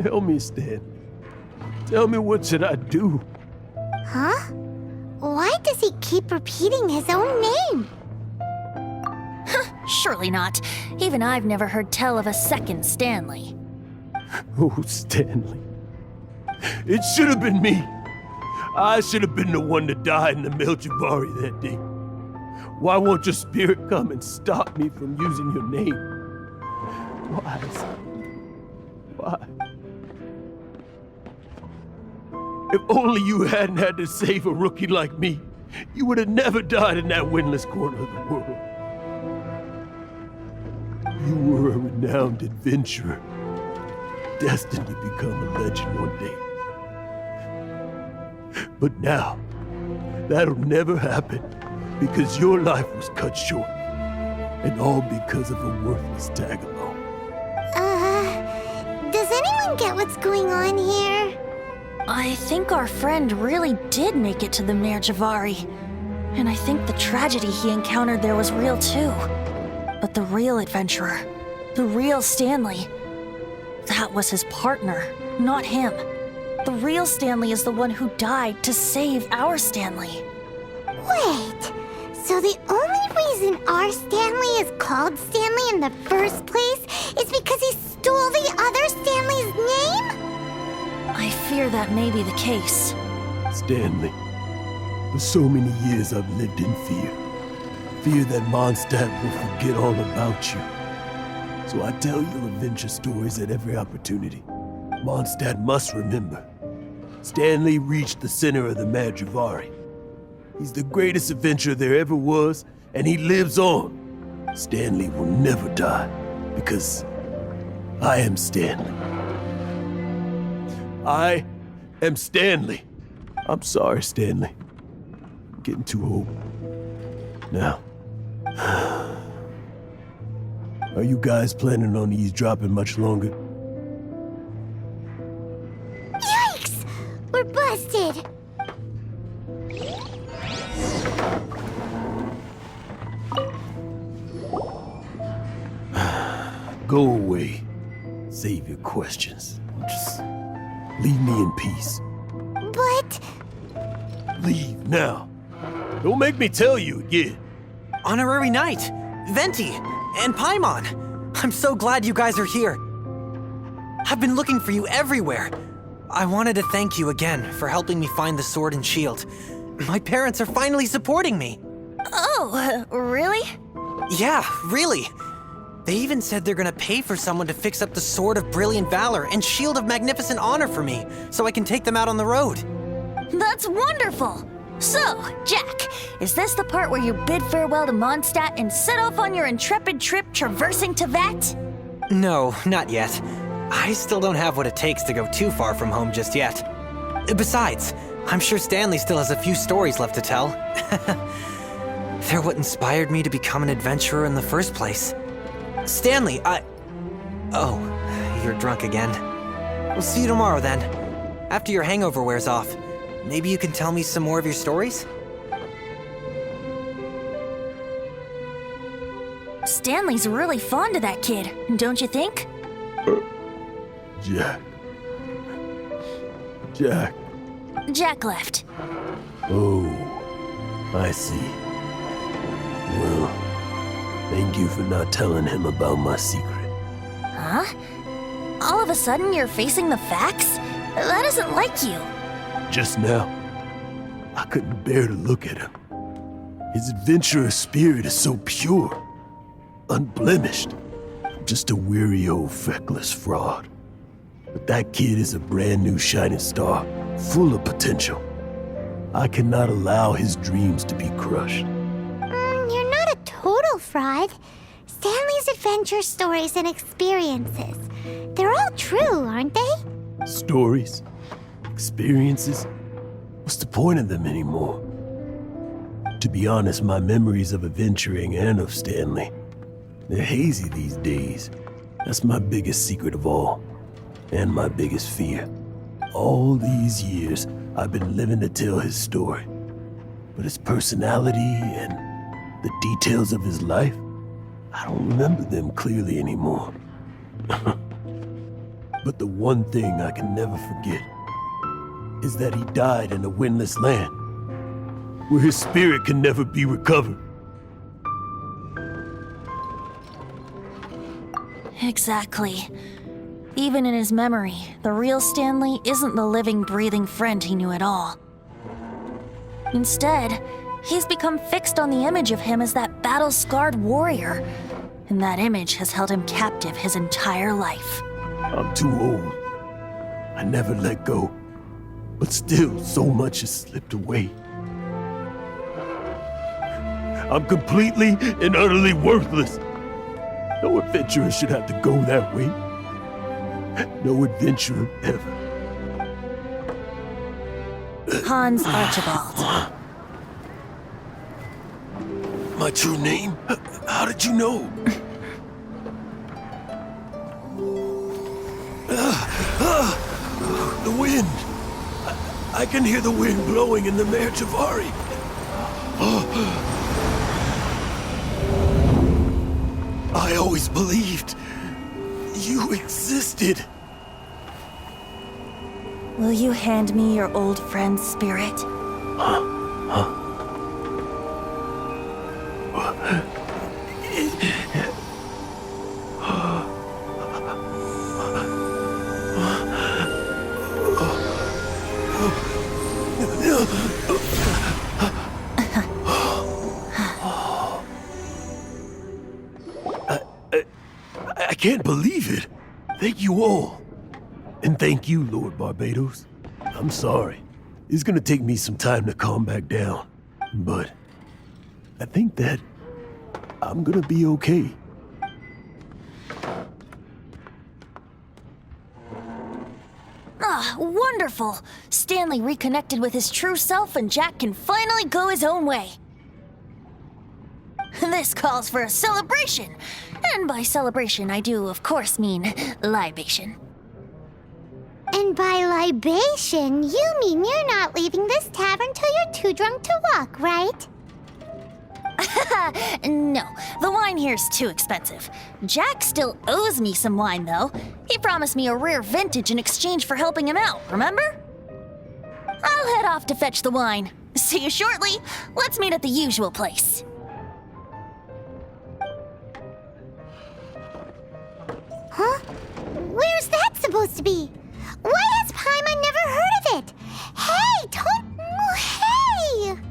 Tell me, Stan. Tell me, what should I do? Huh? Why does he keep repeating his own name? Surely not. Even I've never heard tell of a second Stanley. Oh, Stanley. It should have been me. I should have been the one to die in the Melchivari that day. Why won't your spirit come and stop me from using your name? Why? Why? If only you hadn't had to save a rookie like me, you would have never died in that windless corner of the world. You were a renowned adventurer, destined to become a legend one day. But now, that'll never happen, because your life was cut short, and all because of a worthless tagalong. Does anyone get what's going on here? I think our friend really did make it to the Nerjavari. And I think the tragedy he encountered there was real too. But the real adventurer, the real Stanley, that was his partner, not him. The real Stanley is the one who died to save our Stanley. Wait, so the only reason our Stanley is called Stanley in the first place is because he stole the other Stanley's name? I fear that may be the case. Stanley, for so many years I've lived in fear. Fear that Mondstadt will forget all about you. So I tell your adventure stories at every opportunity. Mondstadt must remember. Stanley reached the center of the Madrivari. He's the greatest adventurer there ever was, and he lives on. Stanley will never die, because I am Stanley. I am Stanley. I'm sorry, Stanley. I'm getting too old. Now, are you guys planning on eavesdropping much longer? Yikes! We're busted! Go away. Save your questions. Just leave me in peace. But... Leave now. Don't make me tell you again. Honorary Knight, Venti, and Paimon. I'm so glad you guys are here. I've been looking for you everywhere. I wanted to thank you again for helping me find the sword and shield. My parents are finally supporting me. Oh, really? Yeah, really. They even said they're gonna pay for someone to fix up the Sword of Brilliant Valor and Shield of Magnificent Honor for me, so I can take them out on the road. That's wonderful! So, Jack, is this the part where you bid farewell to Mondstadt and set off on your intrepid trip traversing Tevat? No, not yet. I still don't have what it takes to go too far from home just yet. Besides, I'm sure Stanley still has a few stories left to tell. They're what inspired me to become an adventurer in the first place. Stanley, Oh, you're drunk again. We'll see you tomorrow then. After your hangover wears off. Maybe you can tell me some more of your stories? Stanley's really fond of that kid, don't you think? Jack. Jack. Jack left. Oh, I see. Well, thank you for not telling him about my secret. Huh? All of a sudden you're facing the facts? That isn't like you. Just now, I couldn't bear to look at him. His adventurous spirit is so pure, unblemished. I'm just a weary old feckless fraud. But that kid is a brand new shining star, full of potential. I cannot allow his dreams to be crushed. You're not a total fraud. Stanley's adventure stories and experiences, they're all true, aren't they? Stories? Experiences? What's the point of them anymore? To be honest, my memories of adventuring and of Stanley, they're hazy these days. That's my biggest secret of all, and my biggest fear. All these years, I've been living to tell his story. But his personality and the details of his life, I don't remember them clearly anymore. But the one thing I can never forget is that he died in a windless land, where his spirit can never be recovered. Exactly. Even in his memory, the real Stanley isn't the living, breathing friend he knew at all. Instead, he's become fixed on the image of him as that battle-scarred warrior, and that image has held him captive his entire life. I'm too old. I never let go. But still, so much has slipped away. I'm completely and utterly worthless. No adventurer should have to go that way. No adventurer ever. Hans Archibald. My true name? How did you know? The wind. I can hear the wind blowing in the Mare Javari. I always believed you existed. Will you hand me your old friend's spirit? I can't believe it. Thank you all. And thank you, Lord Barbados. I'm sorry. It's gonna take me some time to calm back down. But I think that I'm gonna be okay. Ah, wonderful! Stanley reconnected with his true self and Jack can finally go his own way. This calls for a celebration. And by celebration, I do, of course, mean libation. And by libation, you mean you're not leaving this tavern till you're too drunk to walk, right? No, the wine here's too expensive. Jack still owes me some wine, though. He promised me a rare vintage in exchange for helping him out, remember? I'll head off to fetch the wine. See you shortly. Let's meet at the usual place. Huh? Where's that supposed to be? Why has Paimon never heard of it? Hey, don't... Hey!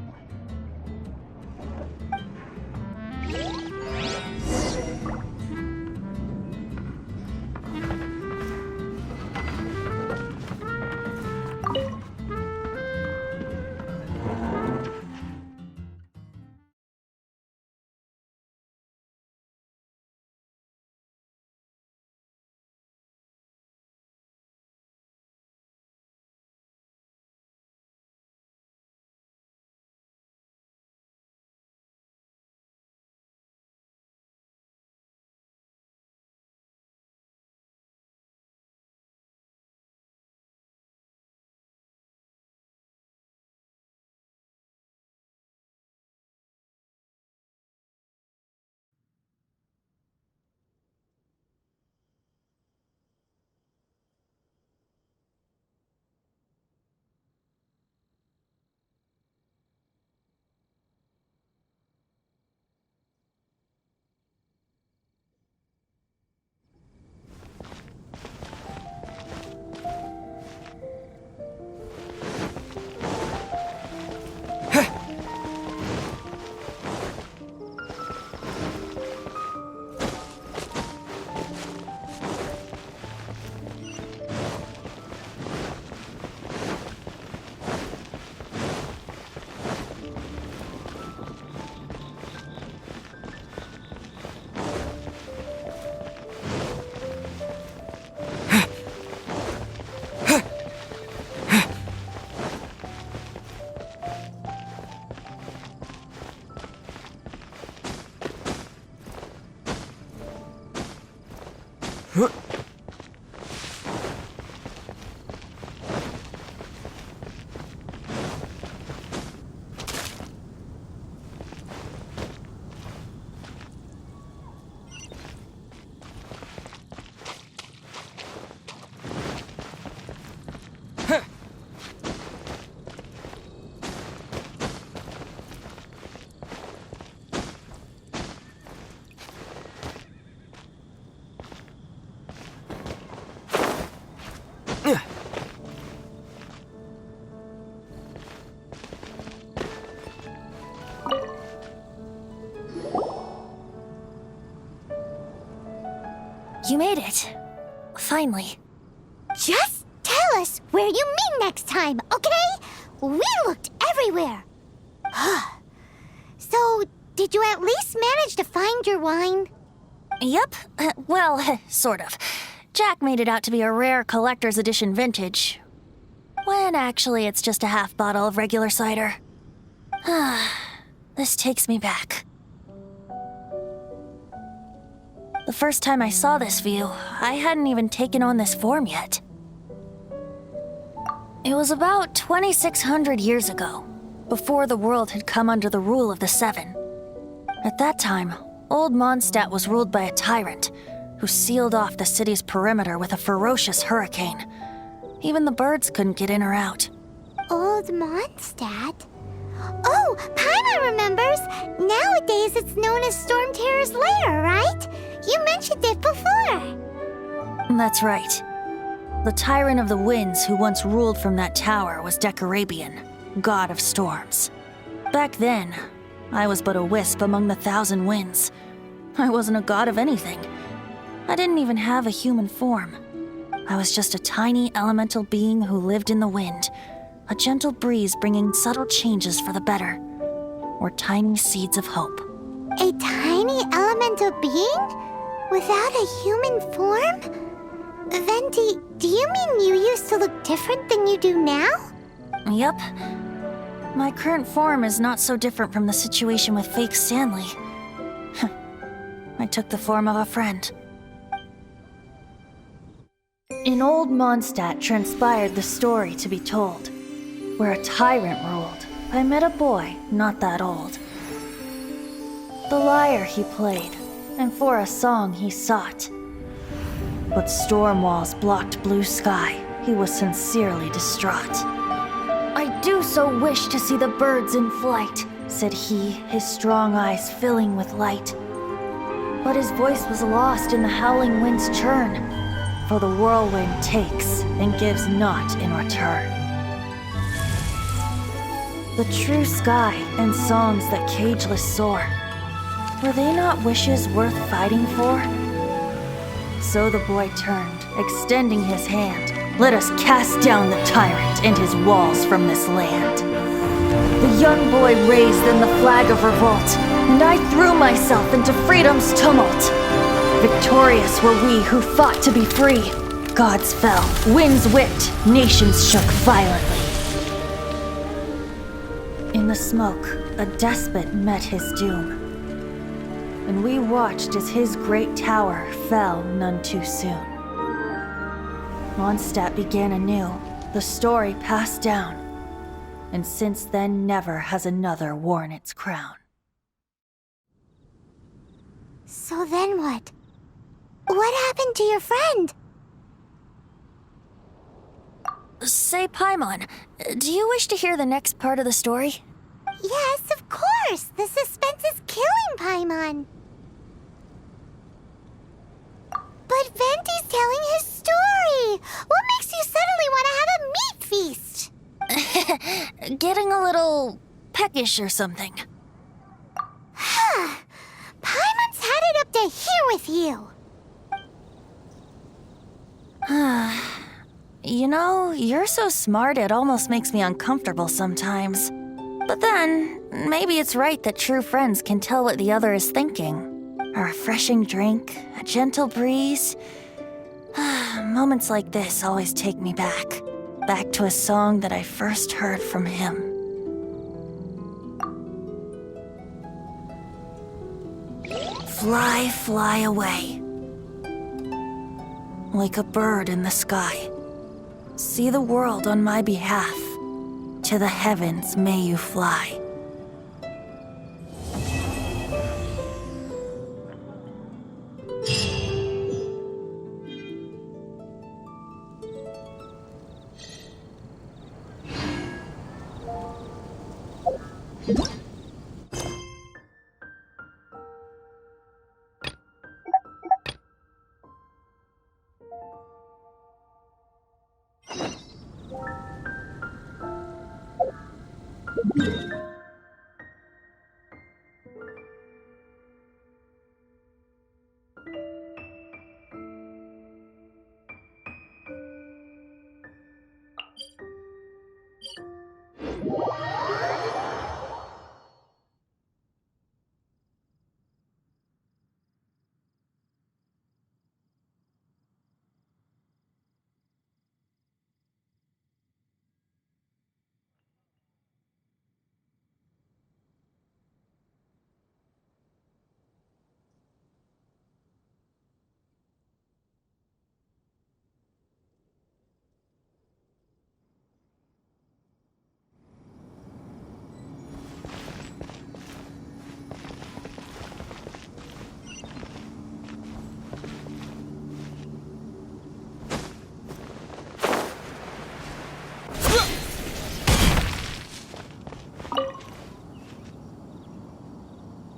You made it. Finally. Just tell us where you meet next time, okay? We looked everywhere. So, did you at least manage to find your wine? Yep. Well, sort of. Jack made it out to be a rare collector's edition vintage, when actually it's just a half bottle of regular cider. This takes me back. The first time I saw this view, I hadn't even taken on this form yet. It was about 2,600 years ago, before the world had come under the rule of the Seven. At that time, Old Mondstadt was ruled by a tyrant who sealed off the city's perimeter with a ferocious hurricane. Even the birds couldn't get in or out. Old Mondstadt? Oh, Paimon remembers! Nowadays it's known as Storm Terror's lair, right? You mentioned it before. That's right. The tyrant of the winds who once ruled from that tower was Decarabian, god of storms. Back then, I was but a wisp among the 1,000 winds. I wasn't a god of anything. I didn't even have a human form. I was just a tiny elemental being who lived in the wind, a gentle breeze bringing subtle changes for the better, or tiny seeds of hope. A tiny elemental being? Without a human form? Venti, do you mean you used to look different than you do now? Yup. My current form is not so different from the situation with fake Stanley. I took the form of a friend. In Old Mondstadt transpired the story to be told, where a tyrant ruled. I met a boy not that old. The lyre he played, and for a song he sought. But storm walls blocked blue sky. He was sincerely distraught. I do so wish to see the birds in flight, said he, his strong eyes filling with light. But his voice was lost in the howling wind's churn, for the whirlwind takes and gives not in return. The true sky and songs that cageless soar, were they not wishes worth fighting for? So the boy turned, extending his hand. Let us cast down the tyrant and his walls from this land. The young boy raised then the flag of revolt, and I threw myself into freedom's tumult. Victorious were we who fought to be free. Gods fell, winds whipped, nations shook violently. In the smoke, a despot met his doom, and we watched as his great tower fell none too soon. Mondstadt began anew, the story passed down, and since then never has another worn its crown. So then what? What happened to your friend? Say, Paimon, do you wish to hear the next part of the story? Yes, of course! The suspense is killing Paimon! But Venti's telling his story! What makes you suddenly want to have a meat feast? Getting a little peckish or something. Paimon's had it up to here with you! You know, you're so smart it almost makes me uncomfortable sometimes. But then, maybe it's right that true friends can tell what the other is thinking. A refreshing drink, a gentle breeze. Moments like this always take me back. Back to a song that I first heard from him. Fly, fly away. Like a bird in the sky. See the world on my behalf. To the heavens may you fly.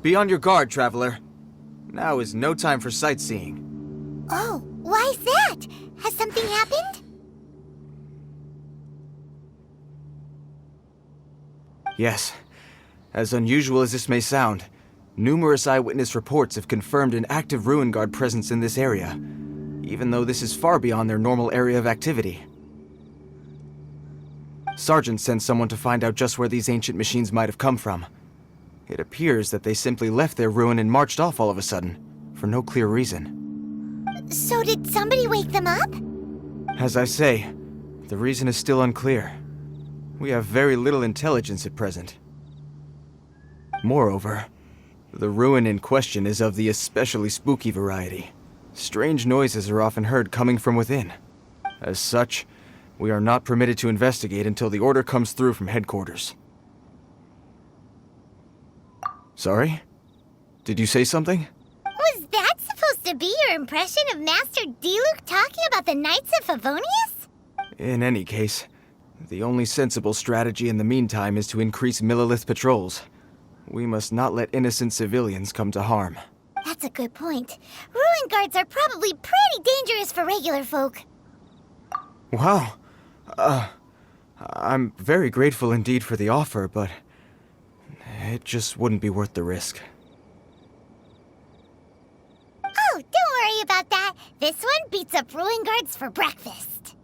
Be on your guard, traveler. Now is no time for sightseeing. Oh, why's that? Has something happened? Yes. As unusual as this may sound, numerous eyewitness reports have confirmed an active Ruin Guard presence in this area, even though this is far beyond their normal area of activity. Sergeant sent someone to find out just where these ancient machines might have come from. It appears that they simply left their ruin and marched off all of a sudden, for no clear reason. So did somebody wake them up? As I say, the reason is still unclear. We have very little intelligence at present. Moreover, the ruin in question is of the especially spooky variety. Strange noises are often heard coming from within. As such, we are not permitted to investigate until the order comes through from headquarters. Sorry? Did you say something? Was that supposed to be your impression of Master Diluc talking about the Knights of Favonius? In any case, the only sensible strategy in the meantime is to increase Millilith patrols. We must not let innocent civilians come to harm. That's a good point. Ruin guards are probably pretty dangerous for regular folk. Wow. I'm very grateful indeed for the offer, but it just wouldn't be worth the risk. Oh, don't worry about that. This one beats up ruin guards for breakfast.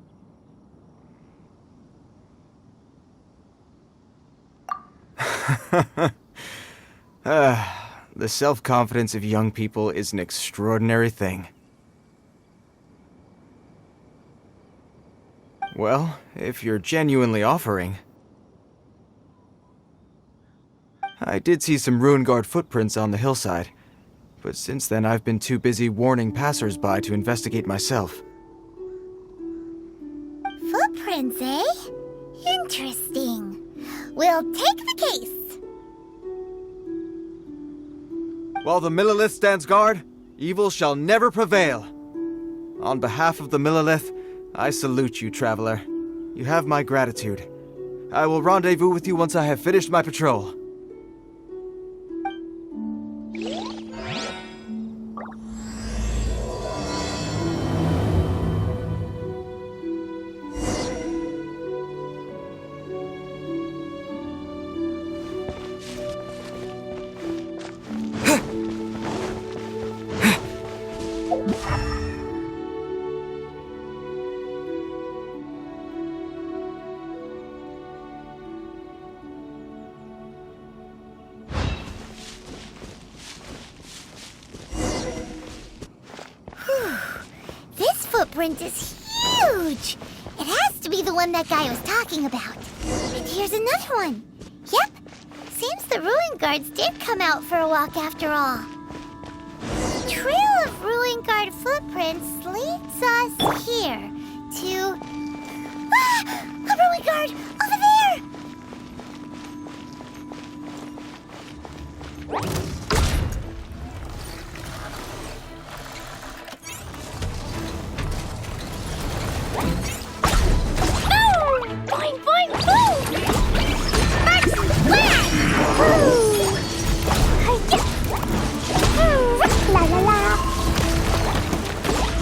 The self-confidence of young people is an extraordinary thing. Well, if you're genuinely offering... I did see some Ruin Guard footprints on the hillside, but since then I've been too busy warning passers-by to investigate myself. Footprints, eh? Interesting. We'll take the case. While the Millilith stands guard, evil shall never prevail. On behalf of the Millilith, I salute you, traveler. You have my gratitude. I will rendezvous with you once I have finished my patrol. This footprint is huge! It has to be the one that guy was talking about. And here's another one. Yep, seems the Ruin Guards did come out for a walk after all. The trail of Ruin Guard footprints leads us here to... Ah! A Ruin Guard! Over there! Boing, boing, boom! First splash! Hi-ya! La la la!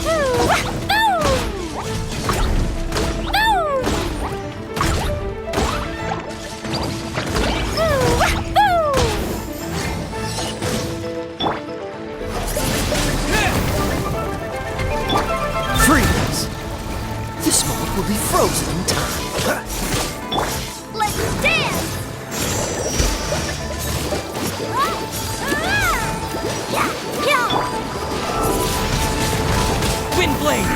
Boom! Boom! Freeze! This moment will be frozen in time. Let's dance! Wind Blade!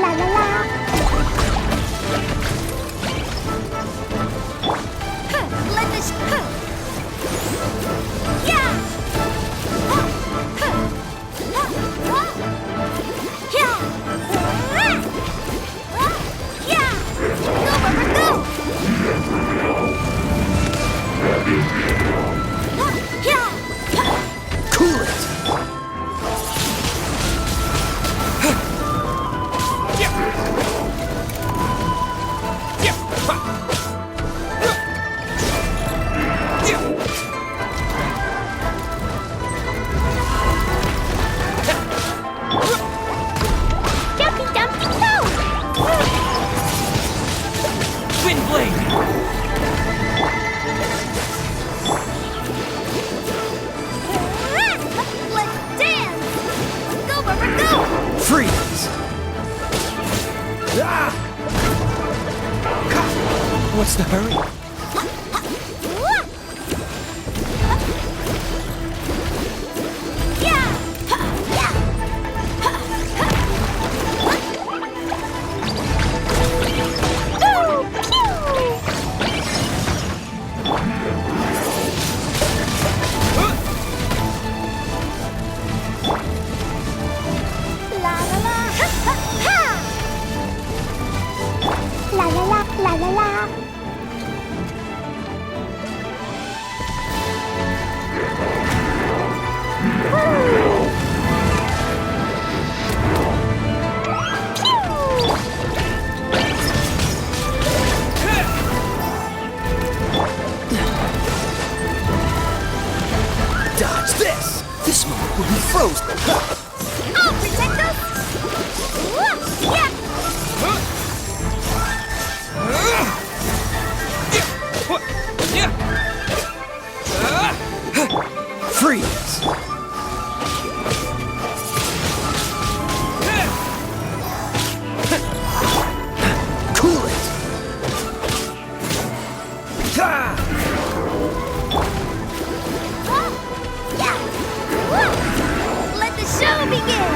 La la la. Let this. Yeah. Yeah. Go, Bumper, go. Yeah. Cool it! Jumpy, jumpy, go. Wind Blade! Let's dance. Go, Bumper, go. Freeze! Ah! What's the hurry? Yeah. La la la. La la la, la la la. Dodge this! This move will be frozen! I'll protect us. Yeah. Freeze! Cool it! Ah! Yeah. Let the show begin.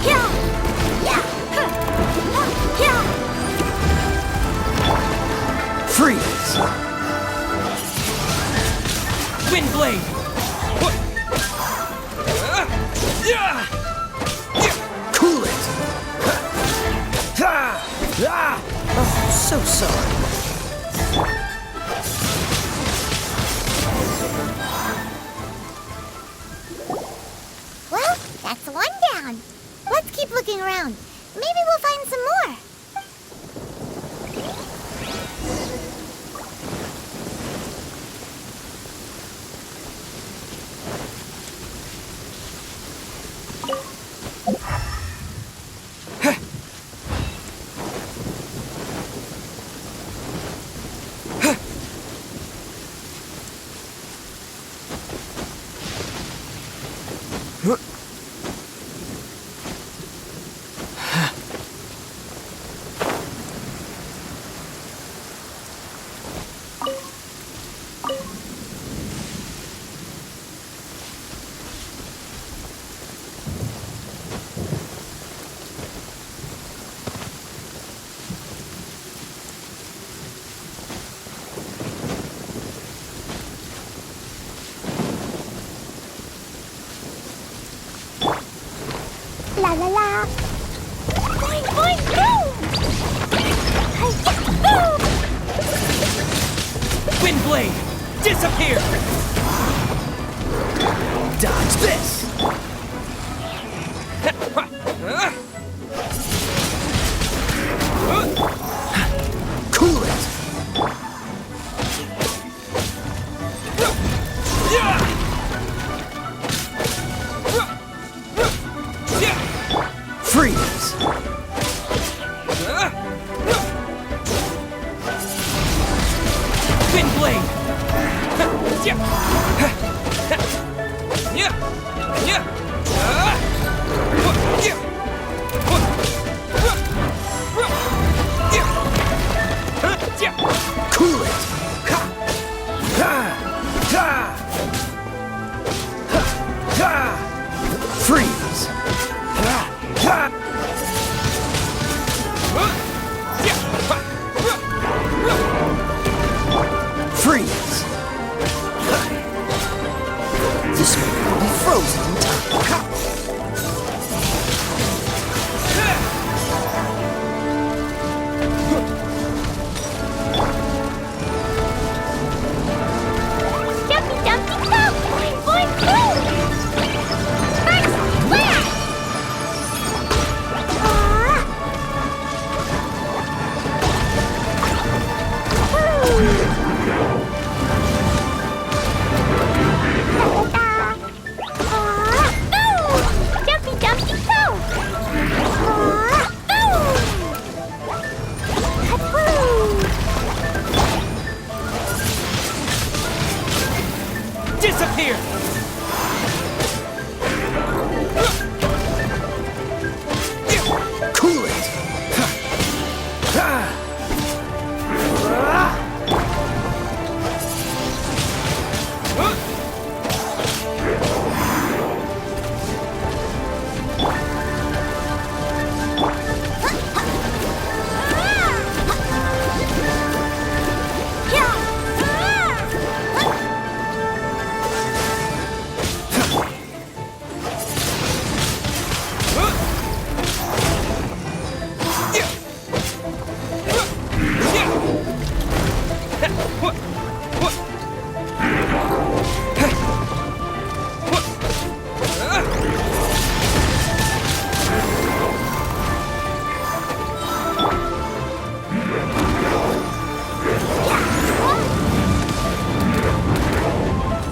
Yeah. Yeah. Yeah. Freeze! Wind Blade! Cool it! Ah! Ah! Oh, so sorry. Well, that's one down. Let's keep looking around. Maybe we'll find some more. La la la. Boing, boing, boom! Hi-ya, boom! Wind Blade! Disappear! Dodge this! Cool it! Freeze! Wind Blade! Cool it! Freeze! Freeze! This one will be frozen in time. Jumpy, jumpy, go! Boing, boing, boom! First, splash! Boom! Jumpy, jumpy, go! Boom! Ka-boom! Disappear! Cool it!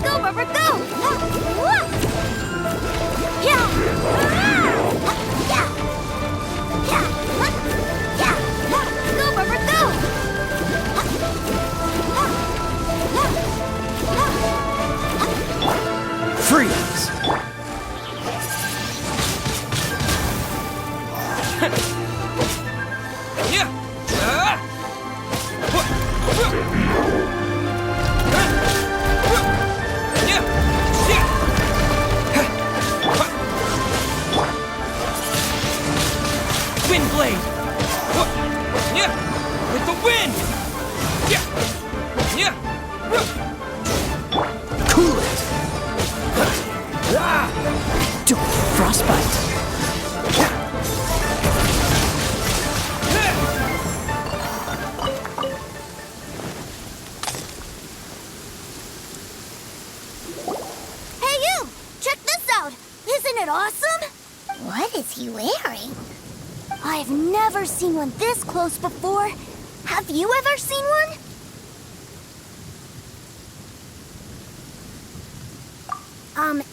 Go, Rubber, go! Yeah! Go, Rubber, go! Freeze! Wind blade! With the wind! Cool it! Don't frostbite! Hey, you! Check this out! Isn't it awesome? What is he wearing? I've never seen one this close before. Have you ever seen one?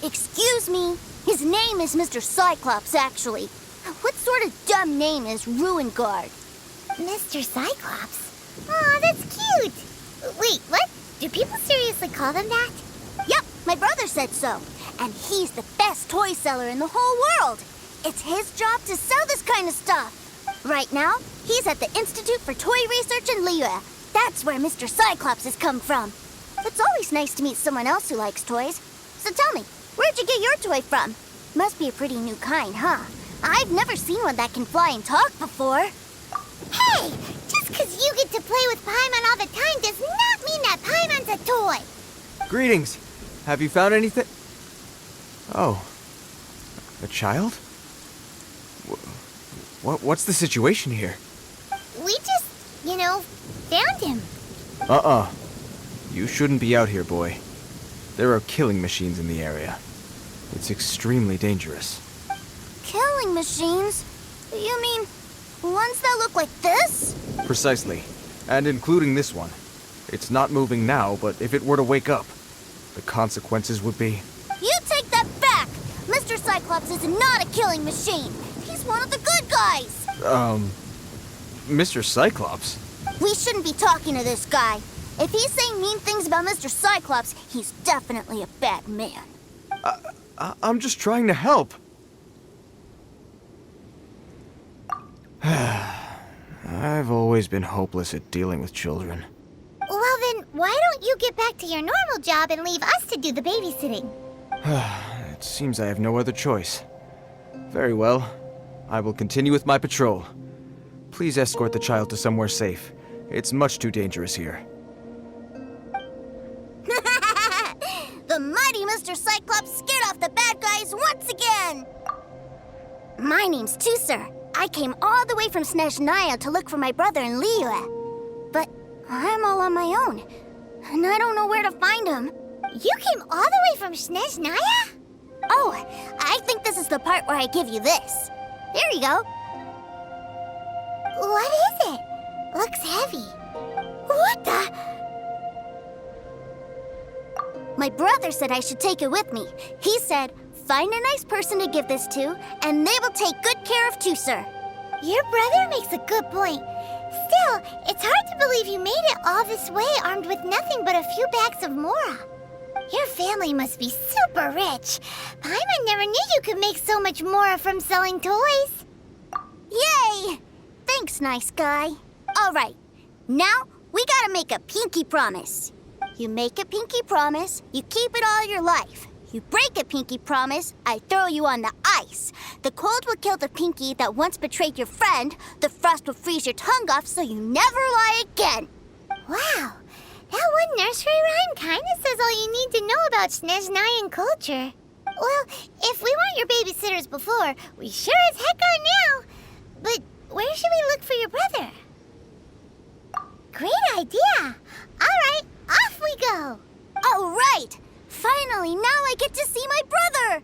Excuse me. His name is Mr. Cyclops, actually. What sort of dumb name is Ruin Guard? Mr. Cyclops? Aw, that's cute. Wait, what? Do people seriously call them that? Yep, my brother said so. And he's the best toy seller in the whole world. It's his job to sell this kind of stuff. Right now, he's at the Institute for Toy Research in Liyue. That's where Mr. Cyclops has come from. It's always nice to meet someone else who likes toys. So tell me, where'd you get your toy from? Must be a pretty new kind, huh? I've never seen one that can fly and talk before. Hey, just because you get to play with Paimon all the time does not mean that Paimon's a toy. Greetings. Have you found anything? Oh. A child? What's the situation here? We just, found him. You shouldn't be out here, boy. There are killing machines in the area. It's extremely dangerous. Killing machines? You mean ones that look like this? Precisely. And including this one. It's not moving now, but if it were to wake up, the consequences would be... You take that back! Mr. Cyclops is not a killing machine. He's one of the good guys. Mr. Cyclops? We shouldn't be talking to this guy. If he's saying mean things about Mr. Cyclops, he's definitely a bad man. I'm just trying to help. I've always been hopeless at dealing with children. Well then, why don't you get back to your normal job and leave us to do the babysitting? It seems I have no other choice. Very well. I will continue with my patrol. Please escort the child to somewhere safe. It's much too dangerous here. The mighty Mr. Cyclops scared off the bad guys once again! My name's Tusser. I came all the way from Snezhnaya to look for my brother in Liyue. But I'm all on my own, and I don't know where to find him. You came all the way from Snezhnaya? Oh, I think this is the part where I give you this. Here you go. What is it? Looks heavy. What the? My brother said I should take it with me. He said, find a nice person to give this to, and they will take good care of Tusser. Your brother makes a good point. Still, it's hard to believe you made it all this way armed with nothing but a few bags of Mora. Your family must be super rich. Paimon never knew you could make so much Mora from selling toys. Yay! Thanks, nice guy. All right, now we gotta make a pinky promise. You make a pinky promise, you keep it all your life. You break a pinky promise, I throw you on the ice. The cold will kill the pinky that once betrayed your friend. The frost will freeze your tongue off so you never lie again. Wow, that one nursery rhyme kinda says all you need to know about Snezhnayan culture. Well, if we weren't your babysitters before, we sure as heck are now. But where should we look for your brother? Great idea! All right, off we go! All right! Finally, now I get to see my brother!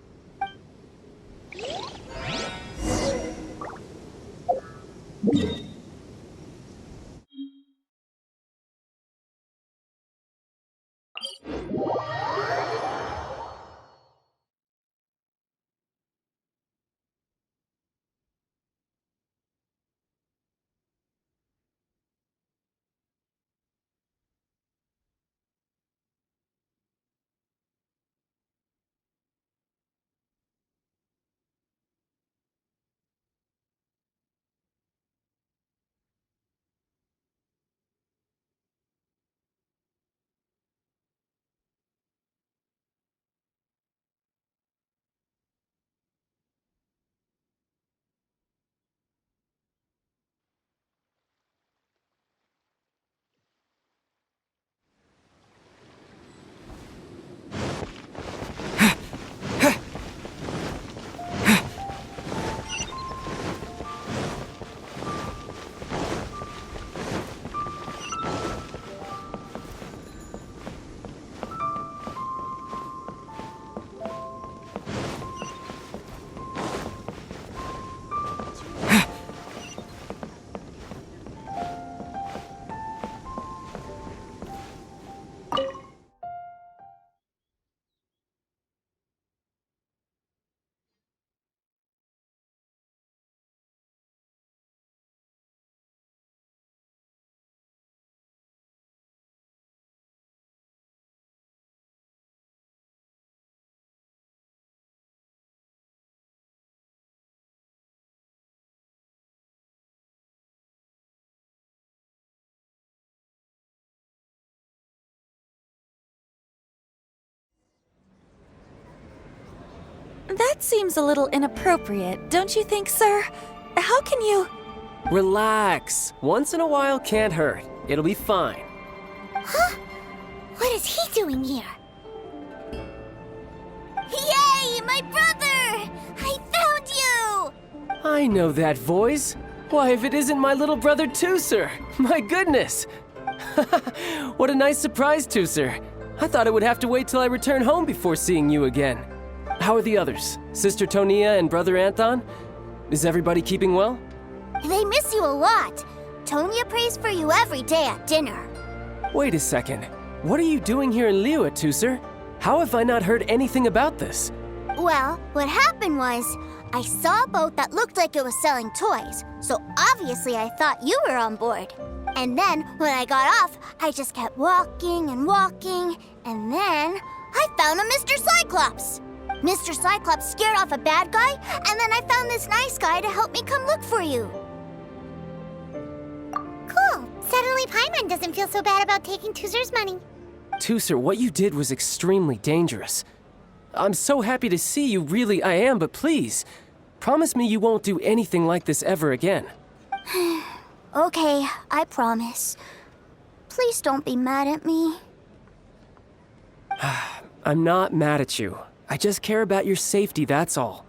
That seems a little inappropriate, don't you think, sir? How can you... Relax. Once in a while can't hurt. It'll be fine. Huh? What is he doing here? Yay, my brother! I found you! I know that voice. Why, if it isn't my little brother Tusser! My goodness! What a nice surprise, Tusser. I thought I would have to wait till I return home before seeing you again. How are the others? Sister Tonia and Brother Anton? Is everybody keeping well? They miss you a lot. Tonia prays for you every day at dinner. Wait a second. What are you doing here in Liyue, Tusser? How have I not heard anything about this? Well, what happened was, I saw a boat that looked like it was selling toys, so obviously I thought you were on board. And then, when I got off, I just kept walking and walking, and then I found a Mr. Cyclops. Mr. Cyclops scared off a bad guy, and then I found this nice guy to help me come look for you. Cool. Suddenly Paimon doesn't feel so bad about taking Tooser's money. Tooser, what you did was extremely dangerous. I'm so happy to see you, really I am, but please, promise me you won't do anything like this ever again. Okay, I promise. Please don't be mad at me. I'm not mad at you. I just care about your safety, that's all.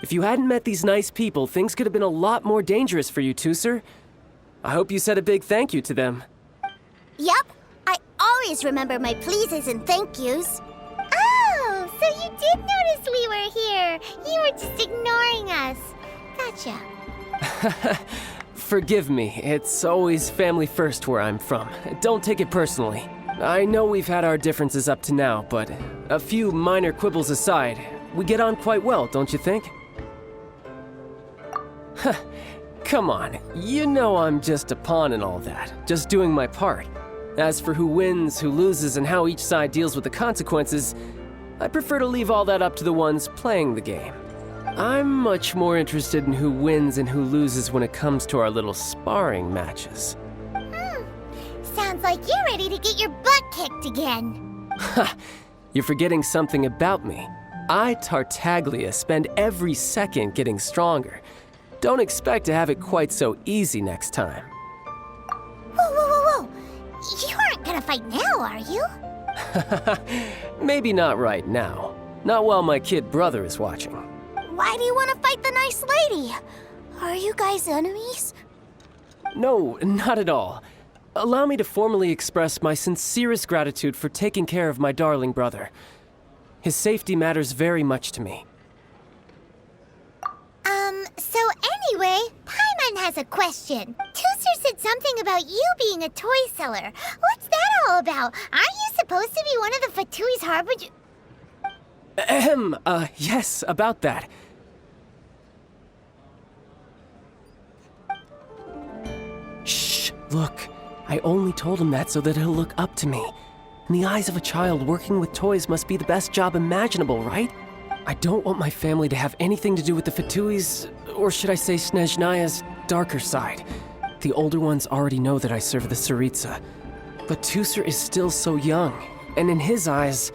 If you hadn't met these nice people, things could have been a lot more dangerous for you, Tooser. I hope you said a big thank you to them. Yup, I always remember my pleases and thank yous. Oh, so you did notice we were here. You were just ignoring us. Gotcha. Forgive me, it's always family first where I'm from. Don't take it personally. I know we've had our differences up to now, but a few minor quibbles aside, we get on quite well, don't you think? Come on, you know I'm just a pawn and all that, just doing my part. As for who wins, who loses, and how each side deals with the consequences, I prefer to leave all that up to the ones playing the game. I'm much more interested in who wins and who loses when it comes to our little sparring matches. Sounds like you're ready to get your butt kicked again. Ha! You're forgetting something about me. I, Tartaglia, spend every second getting stronger. Don't expect to have it quite so easy next time. Whoa. You aren't gonna fight now, are you? Maybe not right now. Not while my kid brother is watching. Why do you want to fight the nice lady? Are you guys enemies? No, not at all. Allow me to formally express my sincerest gratitude for taking care of my darling brother. His safety matters very much to me. So anyway, Paimon has a question. Tooser said something about you being a toy seller. What's that all about? Aren't you supposed to be one of the Fatui's harbinger? Yes, about that. Shh, look. I only told him that so that he'll look up to me. In the eyes of a child, working with toys must be the best job imaginable, right? I don't want my family to have anything to do with the Fatui's, or should I say Snezhnaya's, darker side. The older ones already know that I serve the Tsaritsa. But Tooser is still so young, and in his eyes,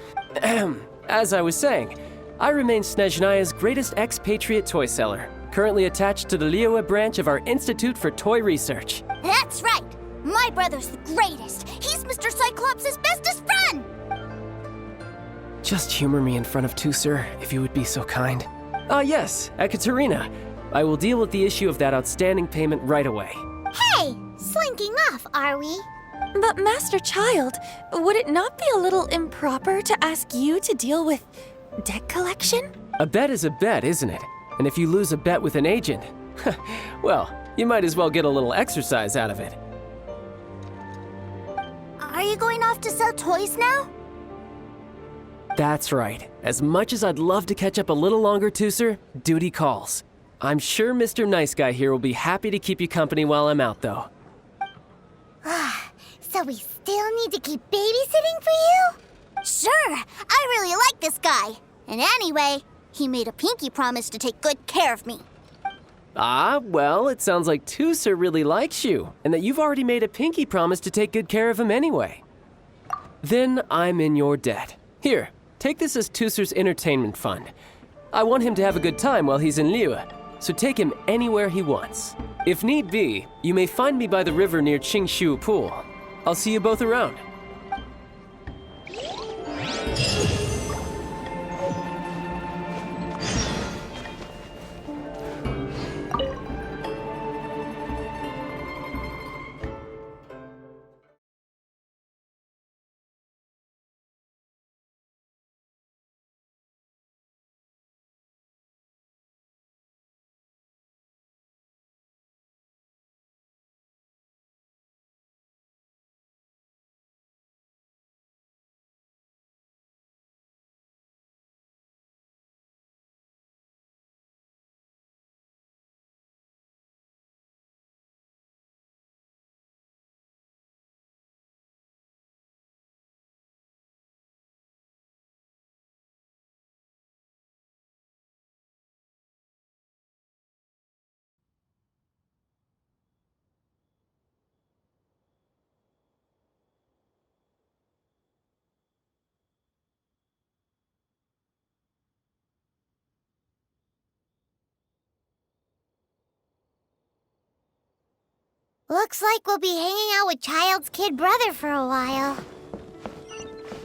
as I was saying, I remain Snezhnaya's greatest expatriate toy seller, currently attached to the Liyue branch of our Institute for Toy Research. That's right. My brother's the greatest. He's Mr. Cyclops' bestest friend. Just humor me in front of Tooser, if you would be so kind. Yes, Ekaterina. I will deal with the issue of that outstanding payment right away. Hey, slinking off, are we? But Master Child, would it not be a little improper to ask you to deal with debt collection? A bet is a bet, isn't it? And if you lose a bet with an agent, well, you might as well get a little exercise out of it. Are you going off to sell toys now? That's right. As much as I'd love to catch up a little longer, Tooser, duty calls. I'm sure Mr. Nice Guy here will be happy to keep you company while I'm out, though. So we still need to keep babysitting for you? Sure, I really like this guy. And anyway, he made a pinky promise to take good care of me. Well, it sounds like Tooser really likes you, and that you've already made a pinky promise to take good care of him anyway. Then I'm in your debt. Here, take this as Tooser's entertainment fund. I want him to have a good time while he's in Liyue, so take him anywhere he wants. If need be, you may find me by the river near Qingshu Pool. I'll see you both around. Looks like we'll be hanging out with Child's kid brother for a while.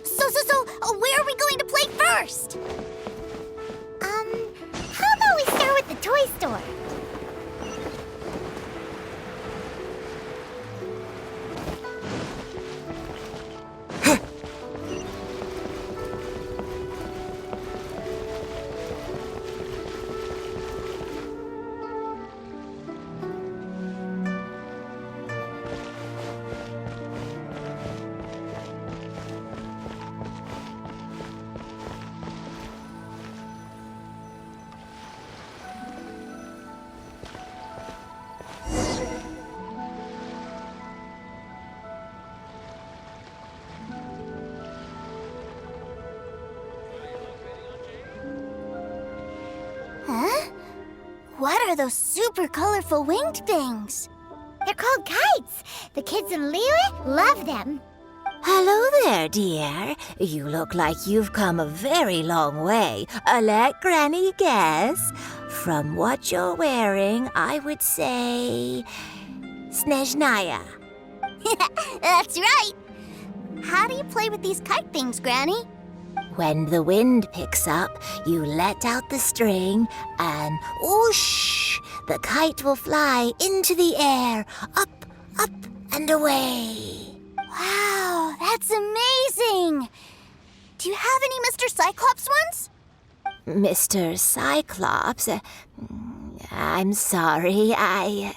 So, where are we going to play first? How about we start with the toy store? Huh? What are those super colorful winged things? They're called kites. The kids in Liyue love them. Hello there, dear. You look like you've come a very long way. Let Granny guess. From what you're wearing, I would say... Snezhnaya. That's right. How do you play with these kite things, Granny? When the wind picks up, you let out the string and whoosh! The kite will fly into the air, up, up, and away. Wow, that's amazing! Do you have any Mr. Cyclops ones? Mr. Cyclops, I'm sorry, I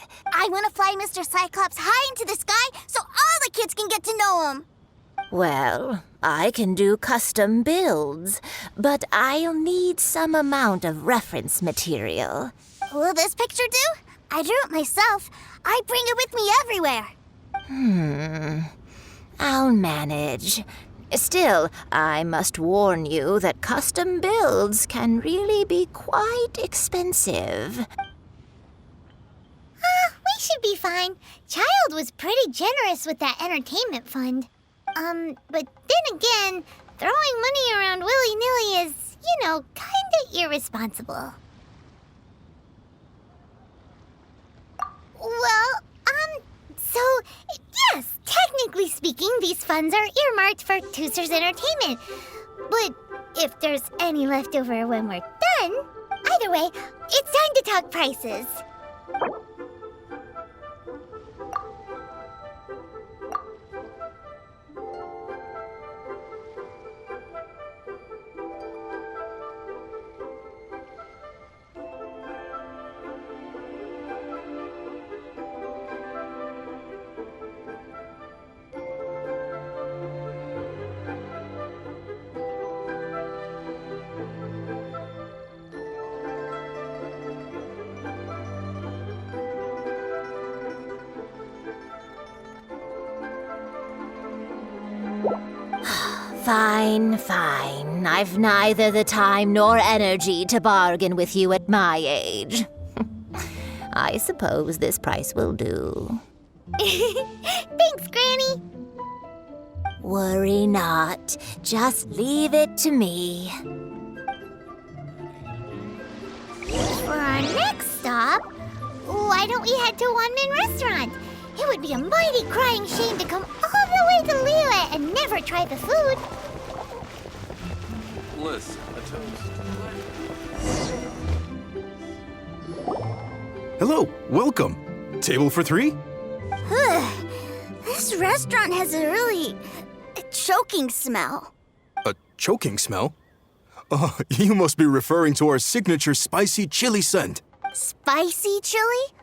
want to fly Mr. Cyclops high into the sky so all the kids can get to know him. Well, I can do custom builds, but I'll need some amount of reference material. Will this picture do? I drew it myself. I bring it with me everywhere. I'll manage. Still, I must warn you that custom builds can really be quite expensive. We should be fine. Child was pretty generous with that entertainment fund. But then again, throwing money around willy-nilly is, kinda irresponsible. Well, so, yes, technically speaking, these funds are earmarked for Tooser's entertainment. But if there's any left over when we're done, either way, it's time to talk prices. Fine. I've neither the time nor energy to bargain with you at my age. I suppose this price will do. Thanks, Granny. Worry not. Just leave it to me. For our next stop, why don't we head to Wanmin Restaurant? It would be a mighty crying shame to come all the way to Liyue and never try the food. Bliss, a toast. Hello, welcome. Table for three? This restaurant has a really choking smell. A choking smell? Oh, you must be referring to our signature spicy chili scent. Spicy chili?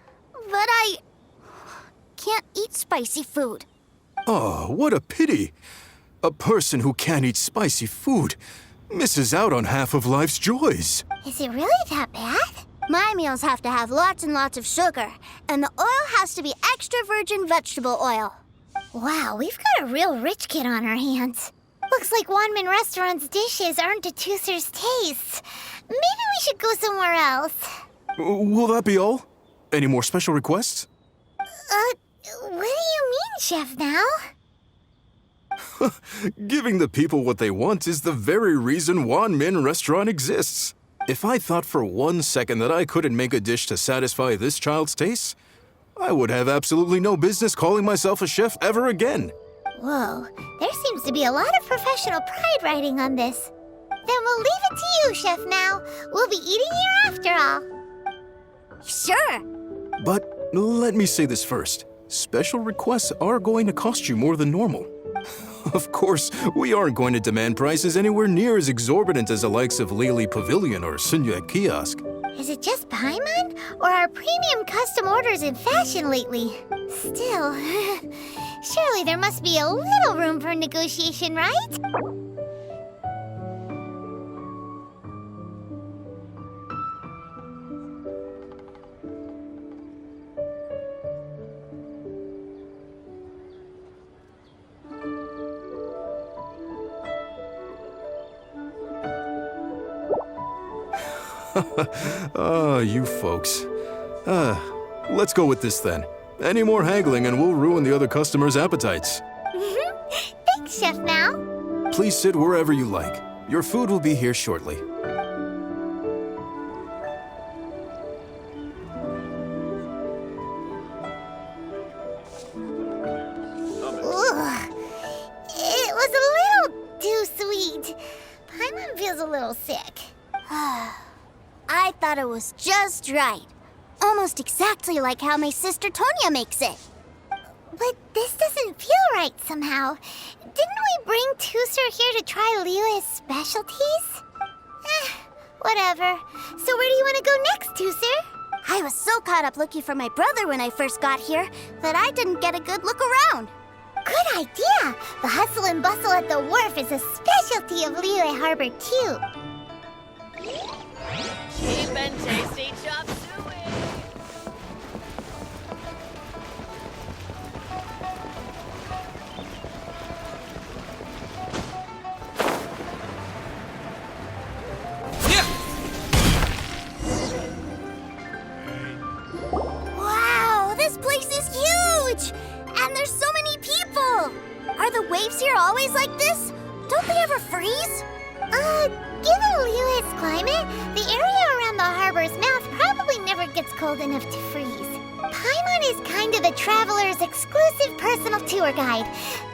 But I can't eat spicy food. Oh, what a pity. A person who can't eat spicy food misses out on half of life's joys. Is it really that bad? My meals have to have lots and lots of sugar, and the oil has to be extra virgin vegetable oil. Wow, we've got a real rich kid on our hands. Looks like Wanmin Restaurant's dishes aren't to Tooser's taste. Maybe we should go somewhere else. Will that be all? Any more special requests? What do you mean, Chef Now? Giving the people what they want is the very reason Wanmin Restaurant exists. If I thought for 1 second that I couldn't make a dish to satisfy this child's taste, I would have absolutely no business calling myself a chef ever again. Whoa, there seems to be a lot of professional pride riding on this. Then we'll leave it to you, Chef Mao. We'll be eating here after all. Sure. But let me say this first. Special requests are going to cost you more than normal. Of course, we aren't going to demand prices anywhere near as exorbitant as the likes of Lily Pavilion or Sunya Kiosk. Is it just Paimon? Or are premium custom orders in fashion lately? Still, surely there must be a little room for negotiation, right? You folks. Let's go with this then. Any more haggling and we'll ruin the other customers' appetites. Thanks, Chef Mao. Please sit wherever you like. Your food will be here shortly. Ugh. It was a little too sweet. Paimon feels a little sick. I thought it was just right. Almost exactly like how my sister Tonya makes it. But this doesn't feel right somehow. Didn't we bring Tusser here to try Liyue's specialties? Whatever. So where do you want to go next, Tusser? I was so caught up looking for my brother when I first got here that I didn't get a good look around. Good idea! The hustle and bustle at the wharf is a specialty of Liyue Harbor, too. Cheap and tasty chop suey. Wow, this place is huge! And there's so many people! Are the waves here always like this? Don't they ever freeze? Given Liyue's climate, the area around the harbor's mouth probably never gets cold enough to freeze. Paimon is kind of the traveler's exclusive personal tour guide.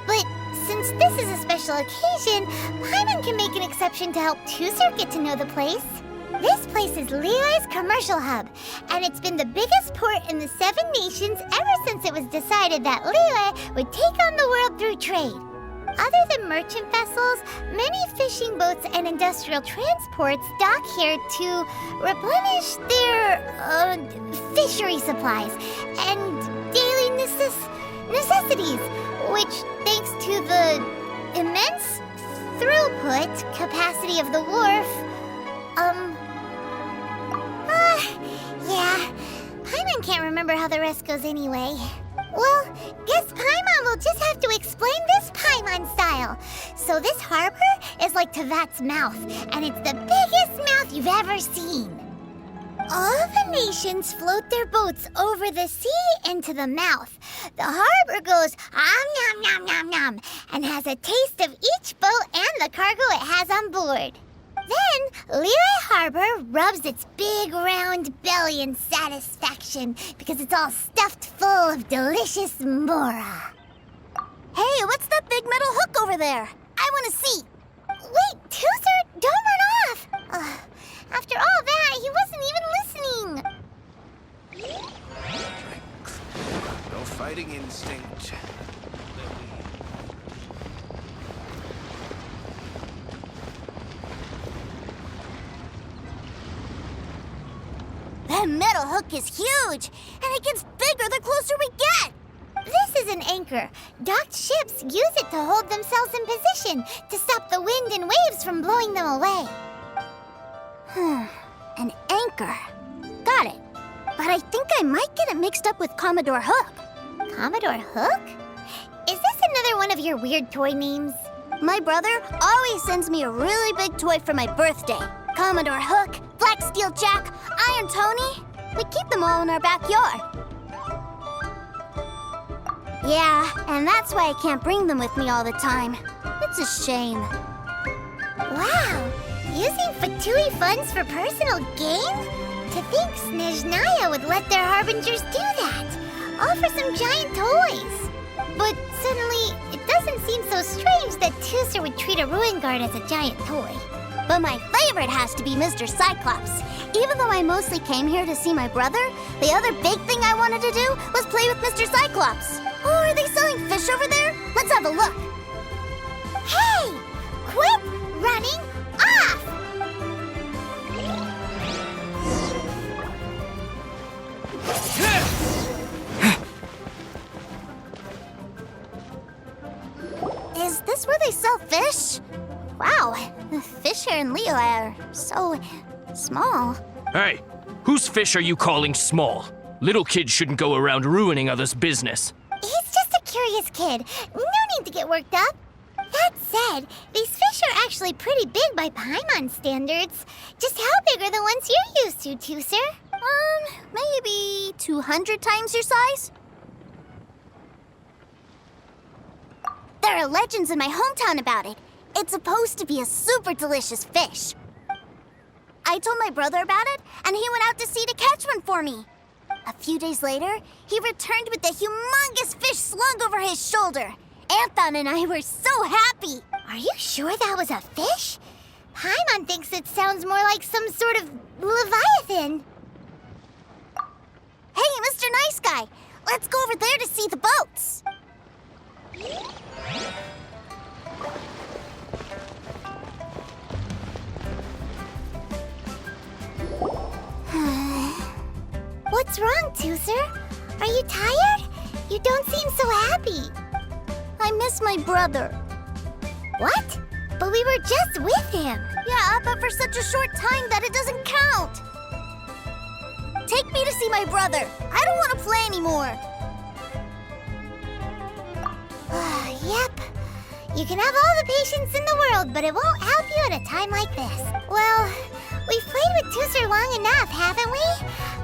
But since this is a special occasion, Paimon can make an exception to help Tusser get to know the place. This place is Liyue's commercial hub, and it's been the biggest port in the Seven Nations ever since it was decided that Liyue would take on the world through trade. Other than merchant vessels, many fishing boats and industrial transports dock here to replenish their fishery supplies and daily necessities, which, thanks to the immense throughput capacity of the wharf, yeah, Paimon can't remember how the rest goes anyway. Well, guess Paimon will just have to explain this Paimon style. So this harbor is like Tevat's mouth, and it's the biggest mouth you've ever seen. All the nations float their boats over the sea into the mouth. The harbor goes nom nom nom nom and has a taste of each boat and the cargo it has on board. Then, Liyue Harbor rubs its big round belly in satisfaction because it's all stuffed full of delicious mora. Hey, what's that big metal hook over there? I want to see. Wait, Tusser, don't run off! After all that, he wasn't even listening. No fighting instinct. That metal hook is huge, and it gets bigger the closer we get. This is an anchor. Docked ships use it to hold themselves in position to stop the wind and waves from blowing them away. An anchor. Got it. But I think I might get it mixed up with Commodore Hook. Commodore Hook? Is this another one of your weird toy names? My brother always sends me a really big toy for my birthday. Commodore Hook, Black Steel Jack, Iron Tony. We keep them all in our backyard. Yeah, and that's why I can't bring them with me all the time. It's a shame. Wow! Using Fatui funds for personal gain? To think Snezhnaya would let their harbingers do that. all for some giant toys. But suddenly, it doesn't seem so strange that Tooser would treat a ruin guard as a giant toy. But my favorite has to be Mr. Cyclops. Even though I mostly came here to see my brother, the other big thing I wanted to do was play with Mr. Cyclops. Oh, are they selling fish over there? Let's have a look. Hey! Quit running off! Is this where they sell fish? Wow, the fish here in Leo are so small. Hey, whose fish are you calling small? Little kids shouldn't go around ruining others' business. He's just a curious kid. No need to get worked up. That said, these fish are actually pretty big by Paimon standards. Just how big are the ones you're used to, Tooser? Maybe 200 times your size? There are legends in my hometown about it. It's supposed to be a super delicious fish. I told my brother about it, and he went out to sea to catch one for me. A few days later, he returned with a humongous fish slung over his shoulder. Anthon and I were so happy. Are you sure that was a fish? Paimon thinks it sounds more like some sort of leviathan. Hey, Mr. Nice Guy, let's go over there to see the boats. What's wrong, Tooser? Are you tired? You don't seem so happy. I miss my brother. What? But we were just with him. Yeah, but for such a short time that it doesn't count. Take me to see my brother. I don't want to play anymore. Yep. You can have all the patience in the world, but it won't help you at a time like this. Well, we've played with Tooser long enough, haven't we?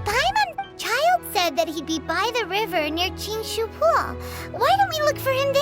Paimon Child said that he'd be by the river near Chingshu Pool. Why don't we look for him